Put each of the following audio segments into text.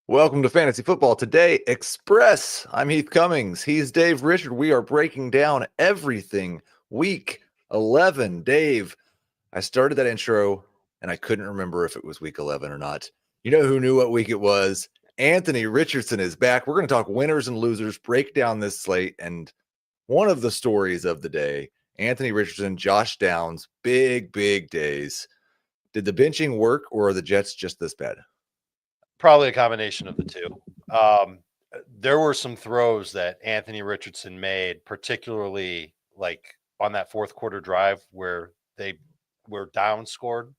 Welcome to Fantasy Football Today Express. I'm Heath Cummings. He's Dave Richard. We are breaking down everything week 11. Dave, I started that intro and I couldn't remember if it was week 11 or not. You know who knew what week it was? Anthony Richardson is back. We're going to talk winners and losers, break down this slate, and one of the stories of the day, Anthony Richardson, Josh Downs, big days. Did the benching work or are the Jets just this bad? Probably a combination of the two. There were some throws that Anthony Richardson made, particularly like on that fourth quarter drive where they were down scored,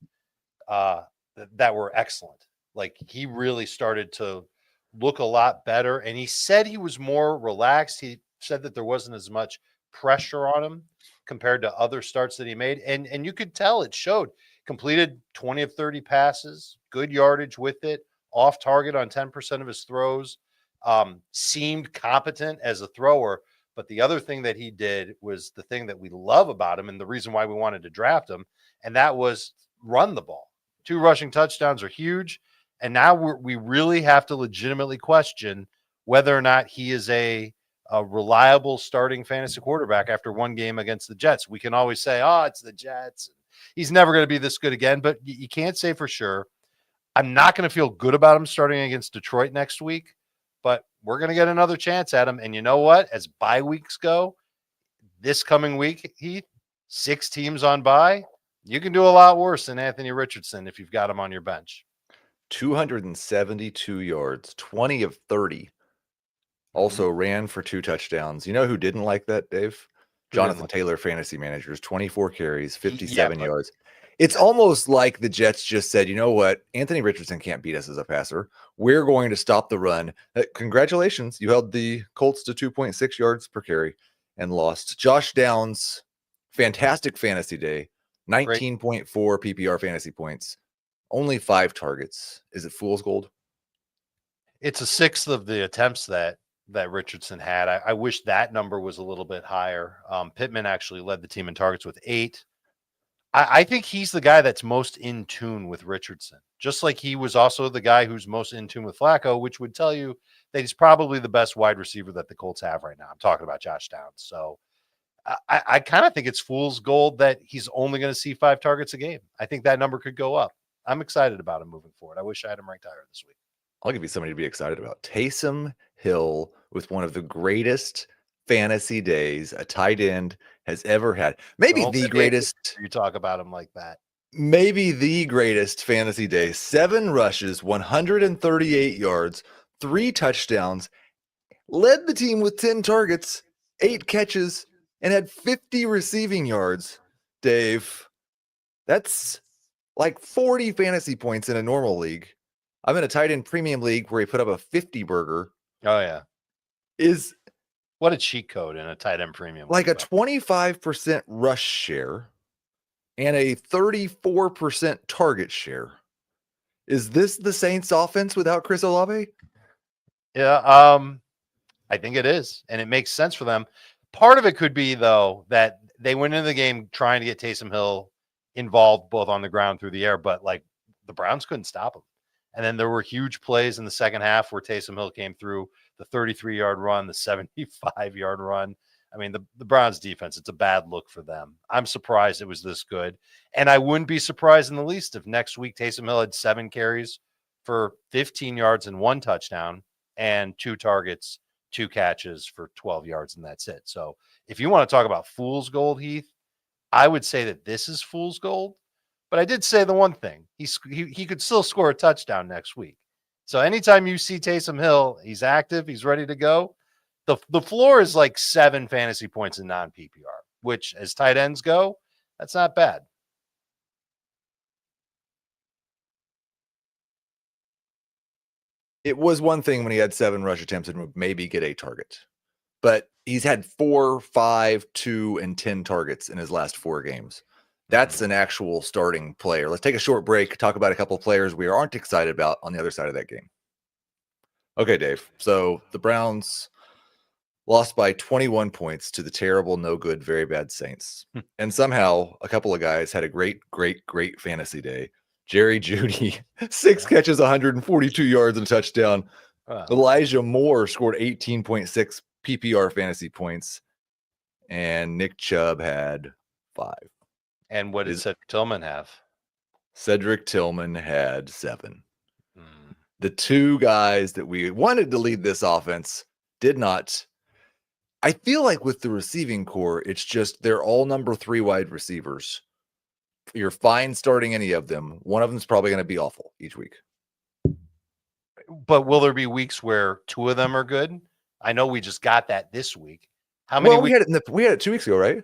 that were excellent. Like he really started to look a lot better. And he said he was more relaxed. He said that there wasn't as much pressure on him compared to other starts that he made. And you could tell it showed. Completed 20 of 30 passes, good yardage with it, off target on 10% of his throws, seemed competent as a thrower. But the other thing that he did was the thing that we love about him and the reason why we wanted to draft him, and that was run the ball. 2 rushing touchdowns are huge. And now we really have to legitimately question whether or not he is a reliable starting fantasy quarterback after one game against the Jets. We can always say, oh, it's the Jets. He's never going to be this good again, but you can't say for sure. I'm not going to feel good about him starting against Detroit next week, but we're going to get another chance at him. And you know what? As bye weeks go, this coming week, Heath, 6 teams on bye, you can do a lot worse than Anthony Richardson if you've got him on your bench. 272 yards, 20 of 30. Also ran for 2 touchdowns. You know who didn't like that, Dave? Jonathan Taylor, fantasy managers, 24 carries, 57 yards. It's almost like the Jets just said, you know what? Anthony Richardson can't beat us as a passer. We're going to stop the run. Congratulations. You held the Colts to 2.6 yards per carry and lost. Josh Downs, fantastic fantasy day, 19.4 PPR fantasy points, only 5 targets. Is it fool's gold? It's a sixth of the attempts that Richardson had. I wish that number was a little bit higher. Pittman actually led the team in targets with 8. I think he's the guy that's most in tune with Richardson, just like he was also the guy who's most in tune with Flacco, which would tell you that he's probably the best wide receiver that the Colts have right now. I'm talking about Josh Downs. So I kind of think it's fool's gold that he's only going to see 5 targets a game. I think that number could go up. I'm excited about him moving forward. I wish I had him ranked higher this week. I'll give you somebody to be excited about. Tamm Hill with one of the greatest fantasy days a tight end has ever had. Maybe the greatest. You talk about him like that. Maybe the greatest fantasy day. 7 rushes, 138 yards, 3 touchdowns, led the team with 10 targets, 8 catches, and had 50 receiving yards. Dave, that's like 40 fantasy points in a normal league. I'm in a tight end premium league where he put up a 50 burger. Oh, yeah. Is what a cheat code in a tight end premium. Like a 25% rush share and a 34% target share. Is this the Saints offense without Chris Olave? Yeah, I think it is. And it makes sense for them. Part of it could be, though, that they went into the game trying to get Tamm Hill involved both on the ground through the air, but like the Browns couldn't stop him. And then there were huge plays in the second half where Tamm Hill came through, the 33-yard run, the 75-yard run. I mean, the Browns defense, it's a bad look for them. I'm surprised it was this good. And I wouldn't be surprised in the least if next week Tamm Hill had 7 carries for 15 yards and 1 touchdown and 2 targets, 2 catches for 12 yards, and that's it. So if you want to talk about fool's gold, Heath, I would say that this is fool's gold. But I did say the one thing, he could still score a touchdown next week. So anytime you see Tamm Hill, he's active, he's ready to go. The floor is like 7 fantasy points in non-PPR, which as tight ends go, that's not bad. It was one thing when he had 7 rush attempts and would maybe get a target. But he's had 4, 5, 2, and 10 targets in his last 4 games. That's an actual starting player. Let's take a short break, talk about a couple of players we aren't excited about on the other side of that game. Okay, Dave. So the Browns lost by 21 points to the terrible, no good, very bad Saints. And somehow a couple of guys had a great fantasy day. Jerry Jeudy, 6 catches, 142 yards and a touchdown. Elijah Moore scored 18.6 PPR fantasy points. And Nick Chubb had 5. And what did Cedric Tillman have? Cedric Tillman had 7. The 2 guys that we wanted to lead this offense did not. I feel like with the receiving core, it's just they're all number 3 wide receivers. You're fine starting any of them. One of them is probably going to be awful each week. But will there be weeks where 2 of them are good? I know we just got that this week. How many? Well, we had it 2 weeks ago, right?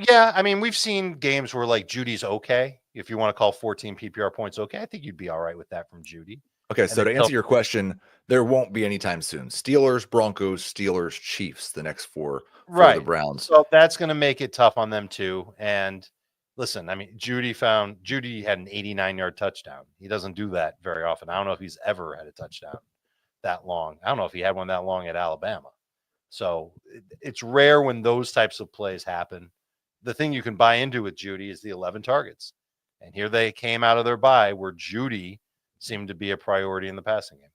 Yeah, I mean, we've seen games where like Judy's okay. If you want to call 14 PPR points okay, I think you'd be all right with that from Jeudy. Okay, so to answer your question, there won't be anytime soon. Steelers, Broncos, Steelers, Chiefs, the next 4 for the Browns. So that's going to make it tough on them too. And listen, I mean, Jeudy had an 89-yard touchdown. He doesn't do that very often. I don't know if he's ever had a touchdown that long. I don't know if he had one that long at Alabama. So it's rare when those types of plays happen. The thing you can buy into with Jeudy is the 11 targets. And here they came out of their bye where Jeudy seemed to be a priority in the passing game.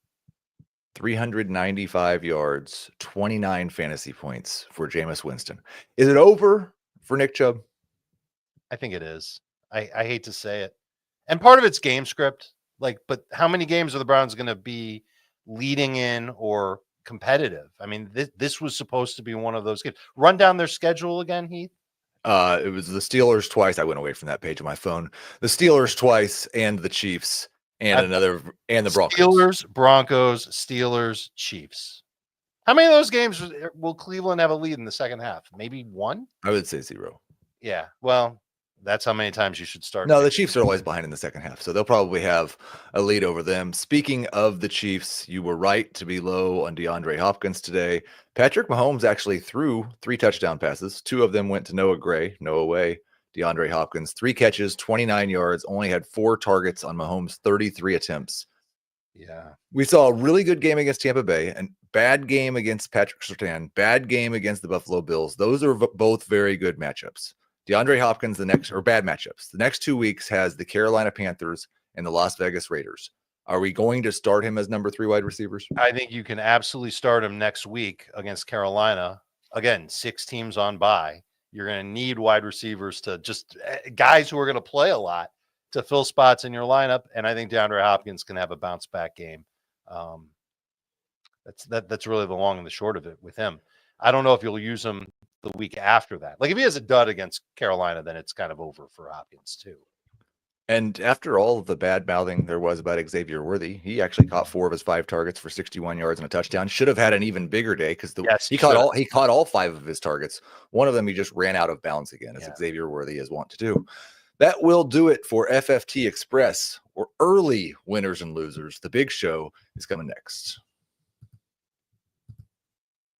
395 yards, 29 fantasy points for Jameis Winston. Is it over for Nick Chubb? I think it is. I hate to say it. And part of it's game script. But how many games are the Browns going to be leading in or competitive? I mean, this was supposed to be one of those games. Run down their schedule again, Heath. It was the Steelers twice. I went away from that page of my phone. The Steelers twice and the Chiefs and the Broncos. Steelers, Chiefs. How many of those games will Cleveland have a lead in the second half? Maybe 1? I would say 0. Yeah. Well, that's how many times you should start. No, the Chiefs are always behind in the second half, so they'll probably have a lead over them. Speaking of the Chiefs, you were right to be low on DeAndre Hopkins today. Patrick Mahomes actually threw 3 touchdown passes. 2 of them went to Noah Gray. Noah Way. DeAndre Hopkins, 3 catches, 29 yards, only had 4 targets on Mahomes' 33 attempts. Yeah. We saw a really good game against Tampa Bay and bad game against Patrick Surtain, bad game against the Buffalo Bills. Those are both very good matchups. DeAndre Hopkins, bad matchups. The next 2 weeks has the Carolina Panthers and the Las Vegas Raiders. Are we going to start him as number 3 wide receivers? I think you can absolutely start him next week against Carolina. Again, 6 teams on bye. You're going to need wide receivers to just guys who are going to play a lot to fill spots in your lineup. And I think DeAndre Hopkins can have a bounce back game. That's really the long and the short of it with him. I don't know if you'll use him the week after that. Like if he has a dud against Carolina, then it's kind of over for Hopkins too. And after all of the bad mouthing there was about Xavier Worthy, he actually caught 4 of his 5 targets for 61 yards and a touchdown. Should have had an even bigger day because he caught all 5 of his targets. One of them he just ran out of bounds again, as Xavier Worthy is wont to do. That will do it for FFT Express, or early winners and losers. The big show is coming next.